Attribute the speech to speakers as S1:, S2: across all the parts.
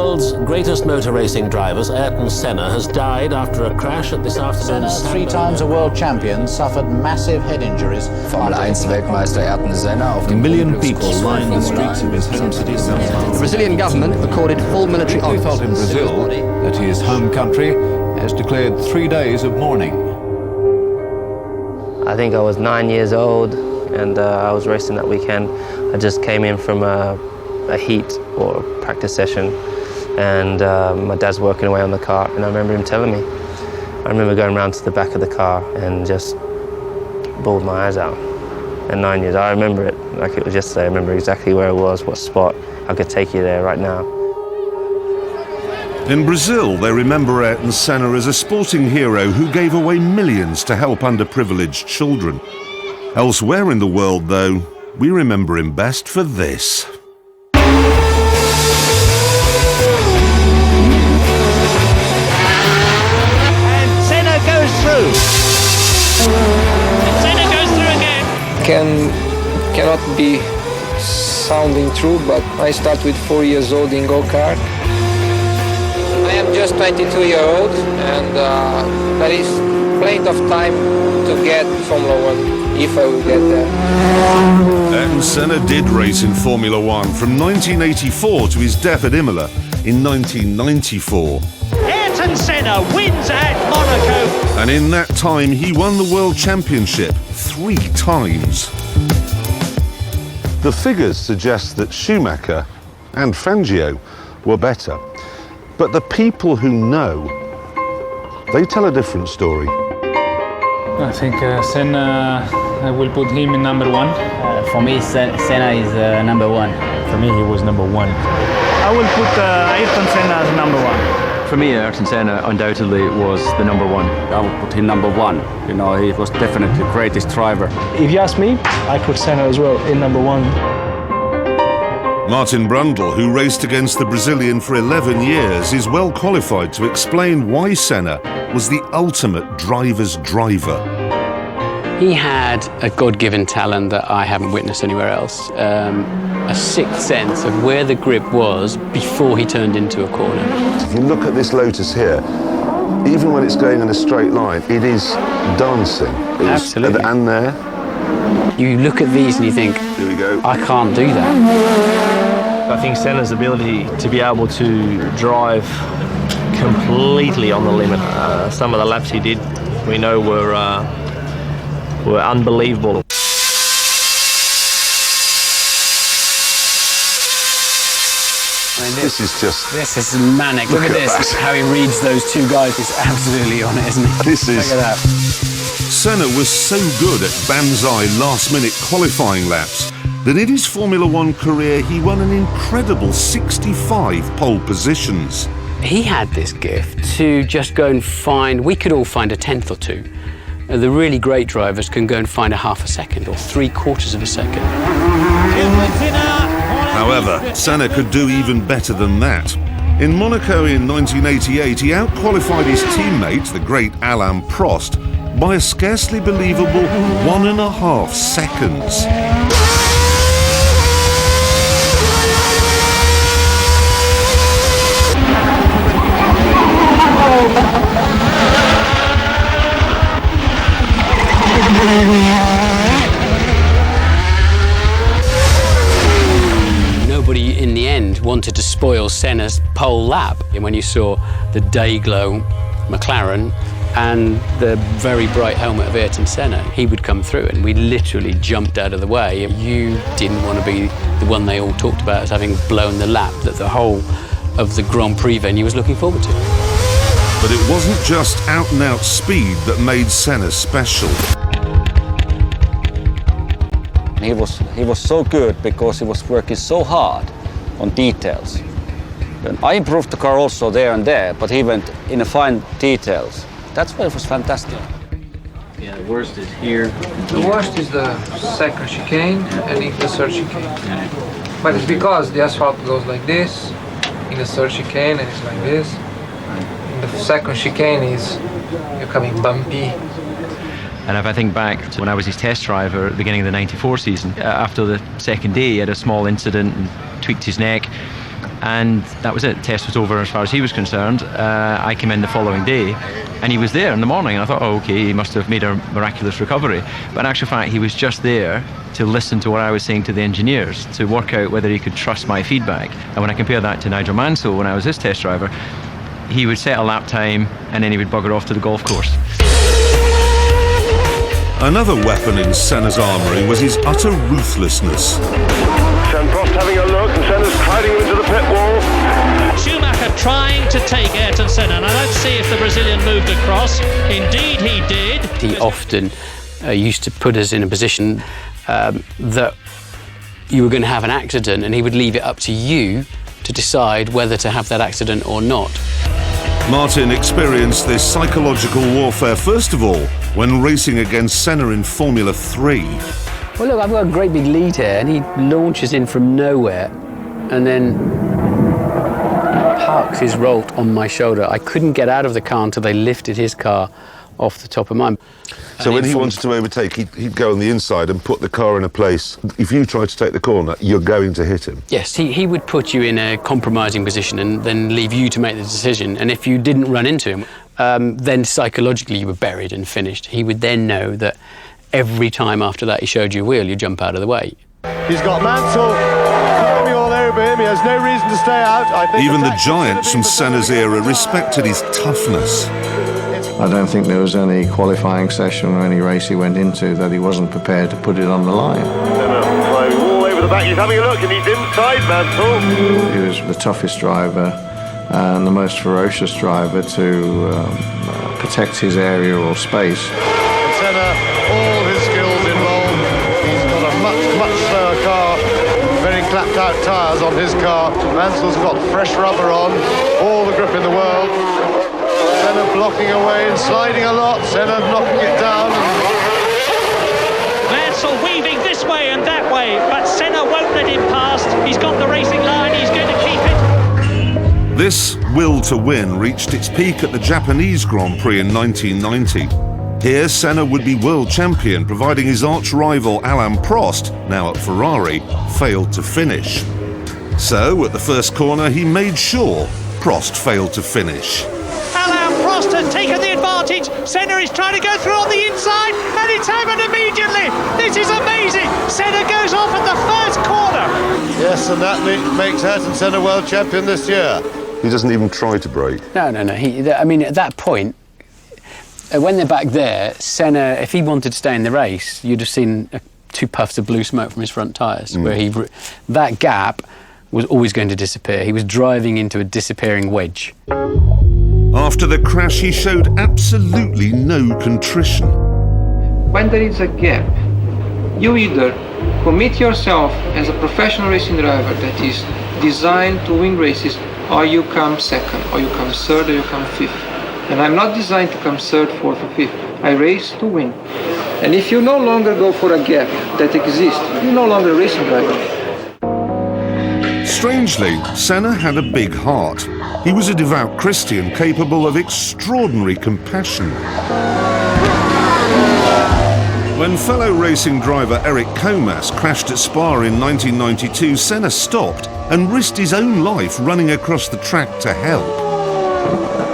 S1: world's greatest motor racing drivers, Ayrton Senna, has died after a crash at this afternoon's
S2: Senna, 3 times a world champion, suffered massive head injuries.
S3: Formel 1-Weltmeister Ayrton Senna auf
S4: A
S3: dem
S4: million people lined the streets of his home city, Sao Paulo.
S5: The Brazilian government accorded full military
S4: We
S5: honours.
S4: felt in Brazil that his home country has declared 3 days of mourning.
S6: I think I was 9 years old, and I was racing that weekend. I just came in from a heat or a practice session, and my dad's working away on the car, and I remember him telling me. I remember going round to the back of the car and just bawled my eyes out. At 9 years, I remember it like it was yesterday. I remember exactly where it was, what spot. I could take you there right now.
S7: In Brazil, they remember Ayrton Senna as a sporting hero who gave away millions to help underprivileged children. Elsewhere in the world, though, we remember him best for this.
S8: And Senna goes through. Senna goes through again.
S9: Cannot be sounding true, but I start with 4 years old in go-kart. I am just 22-year-old, and there is plenty of time to get Formula 1 if I will get there.
S7: Ayrton Senna did race in Formula 1 from 1984 to his death at Imola in 1994.
S8: Ayrton Senna wins at Monaco.
S7: And in that time, he won the World Championship 3 times. The figures suggest that Schumacher and Fangio were better. But the people who know, they tell a different story.
S10: I think Senna, I will put him in number 1.
S11: For me, Senna is number 1.
S10: For me, he was number 1.
S12: I will put Ayrton Senna as number 1.
S13: For me, Ayrton Senna undoubtedly was the number 1.
S14: I would put him number 1. You know, he was definitely the greatest driver.
S12: If you ask me, I put Senna as well in number 1.
S7: Martin Brundle, who raced against the Brazilian for 11 years, is well qualified to explain why Senna was the ultimate driver's driver.
S15: He had a God-given talent that I haven't witnessed anywhere else. A sixth sense of where the grip was before he turned into a corner.
S7: If you look at this Lotus here, even when it's going in a straight line, it is dancing.
S15: Absolutely.
S7: And there.
S15: You look at these and you think,
S7: here we go.
S15: I can't do that.
S16: I think Senna's ability to be able to drive completely on the limit. Some of the laps he did, we know were unbelievable.
S7: This
S15: is manic. Look at this. How he reads those 2 guys. He's absolutely on it, isn't he?
S7: Look
S15: at that.
S7: Senna was so good at banzai last-minute qualifying laps that in his Formula 1 career he won an incredible 65 pole positions.
S15: He had this gift to just go and find, we could all find a tenth or 2. The really great drivers can go and find a half a second or 3/4 of a second.
S7: However, Senna could do even better than that. In Monaco in 1988, he out-qualified his teammate, the great Alain Prost, by a scarcely believable 1.5 seconds.
S15: Nobody in the end wanted to spoil Senna's pole lap. And when you saw the day-glow McLaren and the very bright helmet of Ayrton Senna, he would come through and we literally jumped out of the way. You didn't want to be the one they all talked about as having blown the lap that the whole of the Grand Prix venue was looking forward to.
S7: But it wasn't just out-and-out speed that made Senna special.
S14: He was so good because he was working so hard on details. And I improved the car also there and there, but he went in the fine details. That's why it was fantastic.
S13: Yeah, the worst is here.
S9: The worst is the second chicane and in the third chicane. But it's because the asphalt goes like this, in the third chicane and it's like this. In the second chicane you're coming bumpy.
S13: And if I think back to when I was his test driver at the beginning of the '94 season, after the second day he had a small incident and tweaked his neck. And that was it. The test was over as far as he was concerned. I came in the following day, and he was there in the morning, and I thought, oh, okay, he must have made a miraculous recovery. But in actual fact, he was just there to listen to what I was saying to the engineers, to work out whether he could trust my feedback. And when I compare that to Nigel Mansell, when I was his test driver, he would set a lap time, and then he would bugger off to the golf course.
S7: Another weapon in Senna's armoury was his utter ruthlessness.
S17: Prost having a look, and Senna's crowding into the pit wall.
S8: Schumacher trying to take Ayrton Senna, and let's see if the Brazilian moved across. Indeed he did.
S15: He often used to put us in a position that you were going to have an accident, and he would leave it up to you to decide whether to have that accident or not.
S7: Martin experienced this psychological warfare first of all when racing against Senna in Formula 3.
S15: Well, look, I've got a great big lead here, and he launches in from nowhere and then parks his Rolt on my shoulder. I couldn't get out of the car until they lifted his car off the top of mine.
S7: So when he wanted to overtake, he'd go on the inside and put the car in a place. If you tried to take the corner, you're going to hit him.
S15: Yes, he would put you in a compromising position and then leave you to make the decision. And if you didn't run into him, then psychologically you were buried and finished. He would then know that every time after that he showed you a wheel, you jump out of the way.
S17: He's got Mansell climbing all over him. He has no reason to stay out. I think
S7: even the giants from Senna's era respected his toughness.
S4: I don't think there was any qualifying session or any race he went into that he wasn't prepared to put it on the line.
S17: Senna climbing all over the back. He's having a look, and he's inside Mansell.
S4: He was the toughest driver and the most ferocious driver to protect his area or space.
S17: Senna, all his skills involved. He's got a much slower car, very clapped out tyres on his car. Mansell's got fresh rubber on, all the grip in the world. Senna blocking away and sliding a lot, Senna knocking it down.
S8: Mansell weaving this way and that way, but Senna won't let him past. He's got the racing line, he's going to keep it.
S7: This will to win reached its peak at the Japanese Grand Prix in 1990. Here, Senna would be world champion, providing his arch-rival Alain Prost, now at Ferrari, failed to finish. So, at the first corner, he made sure Prost failed to finish.
S8: Alain Prost has taken the advantage. Senna is trying to go through on the inside, and it's happened immediately. This is amazing. Senna goes off at the first corner.
S17: Yes, and that makes Ayrton Senna world champion this year.
S7: He doesn't even try to brake.
S15: No. I mean, at that point, when they're back there, Senna, if he wanted to stay in the race, you'd have seen 2 puffs of blue smoke from his front tyres, where that gap was always going to disappear. He was driving into a disappearing wedge.
S7: After the crash, he showed absolutely no contrition.
S18: When there is a gap, you either commit yourself as a professional racing driver that is designed to win races, or you come second, or you come third, or you come fifth. And I'm not designed to come third, fourth, or fifth. I race to win. And if you no longer go for a gap that exists, you're no longer a racing driver.
S7: Strangely, Senna had a big heart. He was a devout Christian capable of extraordinary compassion. When fellow racing driver Eric Comas crashed at Spa in 1992, Senna stopped and risked his own life running across the track to help.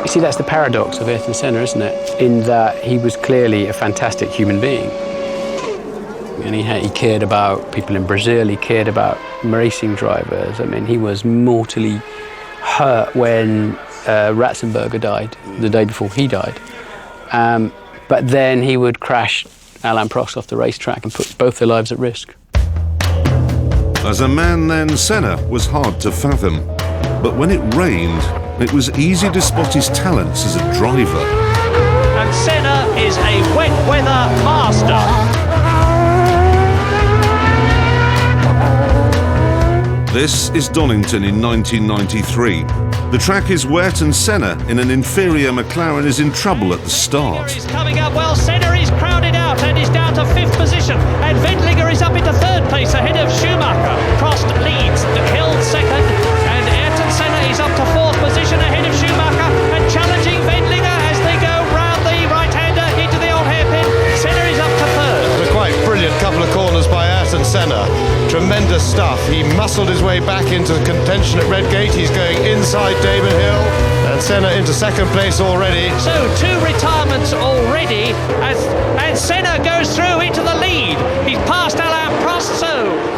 S15: You see, that's the paradox of Ayrton Senna, isn't it? In that he was clearly a fantastic human being. And he cared about people in Brazil, he cared about racing drivers. I mean, he was mortally hurt when Ratzenberger died, the day before he died. But then he would crash Alain Prost off the racetrack and put both their lives at risk.
S7: As a man then, Senna was hard to fathom. But when it rained, it was easy to spot his talents as a driver.
S8: And Senna is a wet weather master.
S7: This is Donington in 1993. The track is wet and Senna, in an inferior McLaren, is in trouble at the start.
S8: He's coming up well. Senna is crowded out and is down to 5th position. And Wendlinger is up into 3rd place ahead of Schumacher. Prost leads, the Hill 2nd. And Ayrton Senna is up to 4th position ahead of Schumacher and challenging Wendlinger as they go round the right-hander into the old hairpin. Senna is up to 3rd.
S17: A quite brilliant couple of corners by Ayrton Senna. Tremendous stuff. He muscled his way way back into contention at Redgate. He's going inside Damon Hill, and Senna into second place already.
S8: So 2 retirements already, and Senna goes through into the lead. He's passed Alain Prost,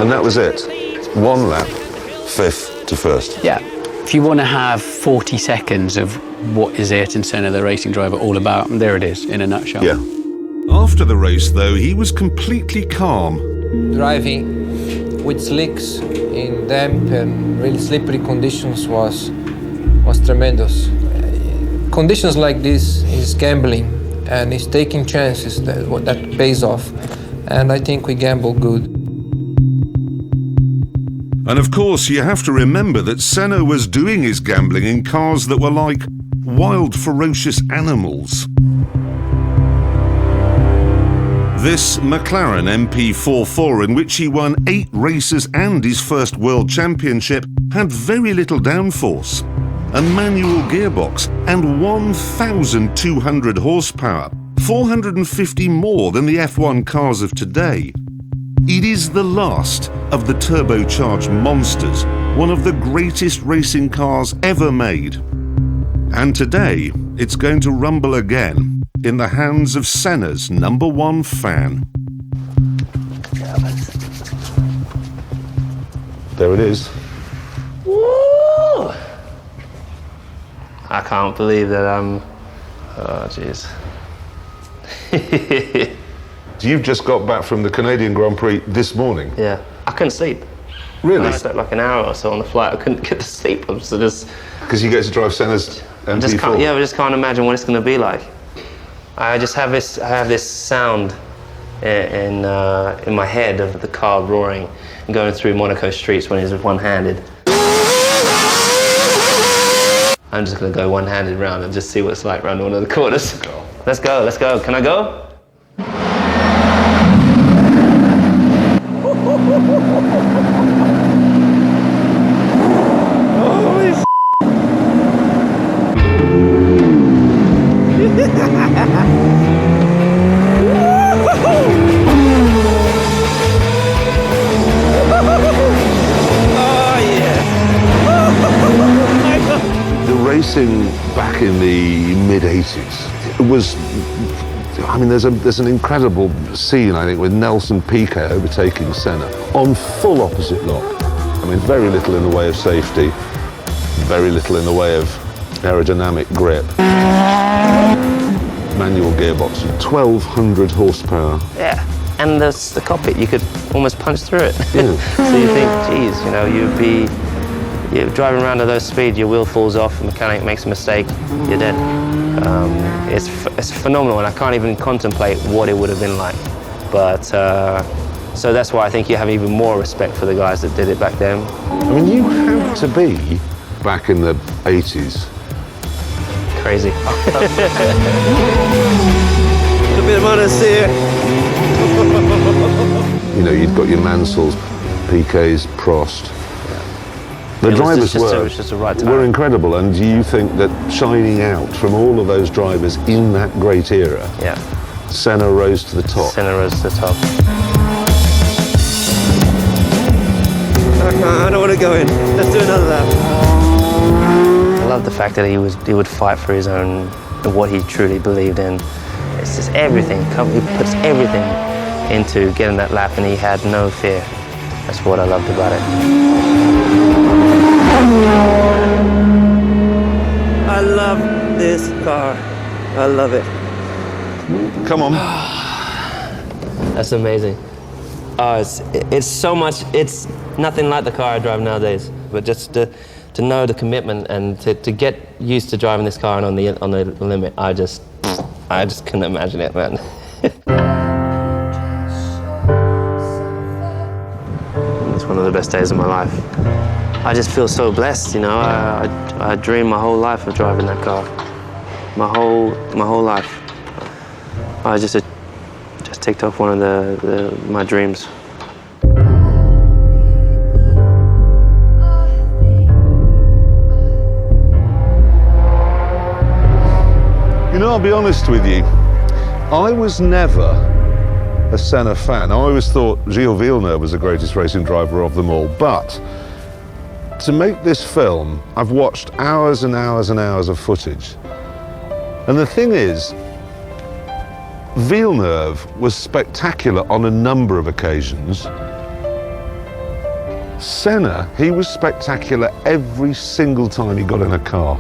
S7: And that was it. 1 lap, 5th to 1st.
S15: Yeah. If you want to have 40 seconds of what is Ayrton Senna, the racing driver, all about, there it is, in a nutshell.
S7: Yeah. After the race, though, he was completely calm.
S18: Driving with slicks in damp and really slippery conditions was tremendous. Conditions like this is gambling and is taking chances that pays off. And I think we gambled good.
S7: And of course, you have to remember that Senna was doing his gambling in cars that were like wild, ferocious animals. This McLaren MP44, in which he won 8 races and his first world championship, had very little downforce, a manual gearbox and 1,200 horsepower, 450 more than the F1 cars of today. It is the last of the turbocharged monsters, one of the greatest racing cars ever made. And today, it's going to rumble again in the hands of Senna's #1 fan. There it is.
S6: Woo! I can't believe that I'm... Oh, jeez.
S7: You've just got back from the Canadian Grand Prix this morning?
S6: Yeah. I couldn't sleep.
S7: Really?
S6: I slept like an hour or so on the flight. I couldn't get to sleep. I was just...
S7: Because you get to drive Senna's MP4?
S6: I just can't imagine what it's going to be like. I just have this sound in my head of the car roaring and going through Monaco streets when he's one-handed. I'm just going to go one-handed round and just see what it's like around one of the corners. Let's go, let's go. Can I go? Holy s***.
S7: The racing back in the mid-80s, it was, I mean, there's an incredible scene, I think, with Nelson Piquet overtaking Senna on full opposite lock. I mean, very little in the way of safety, very little in the way of aerodynamic grip. Manual gearbox, 1,200 horsepower.
S6: Yeah, and the cockpit, you could almost punch through it.
S7: Yeah.
S6: So you think, geez, you know, you're driving around at those speeds, your wheel falls off, the mechanic makes a mistake, you're dead. It's phenomenal, and I can't even contemplate what it would have been like. But, so that's why I think you have even more respect for the guys that did it back then.
S7: I mean, you had to be, back in the 80s,
S6: crazy. A bit of honesty here.
S7: You know, you'd got your Mansells, Piquets, Prost. The drivers were incredible, and do you think that shining out from all of those drivers in that great era, Senna rose to the top?
S6: Senna rose to the top. I don't want to go in. Let's do another lap. I love the fact that he would fight for his own, what he truly believed in. It's just everything. He puts everything into getting that lap, and he had no fear. That's what I loved about it. I love this car. I love it.
S7: Come on.
S6: That's amazing. It's so much. It's nothing like the car I drive nowadays. But just to know the commitment and to get used to driving this car and on the limit, I just couldn't imagine it, man. It's one of the best days of my life. I just feel so blessed, you know. I dreamed my whole life of driving that car. My whole life. I just ticked off one of my dreams.
S7: You know, I'll be honest with you, I was never a Senna fan. I always thought Gilles Villeneuve was the greatest racing driver of them all, but To make this film, I've watched hours and hours and hours of footage. And the thing is, Villeneuve was spectacular on a number of occasions. Senna, he was spectacular every single time he got in a car.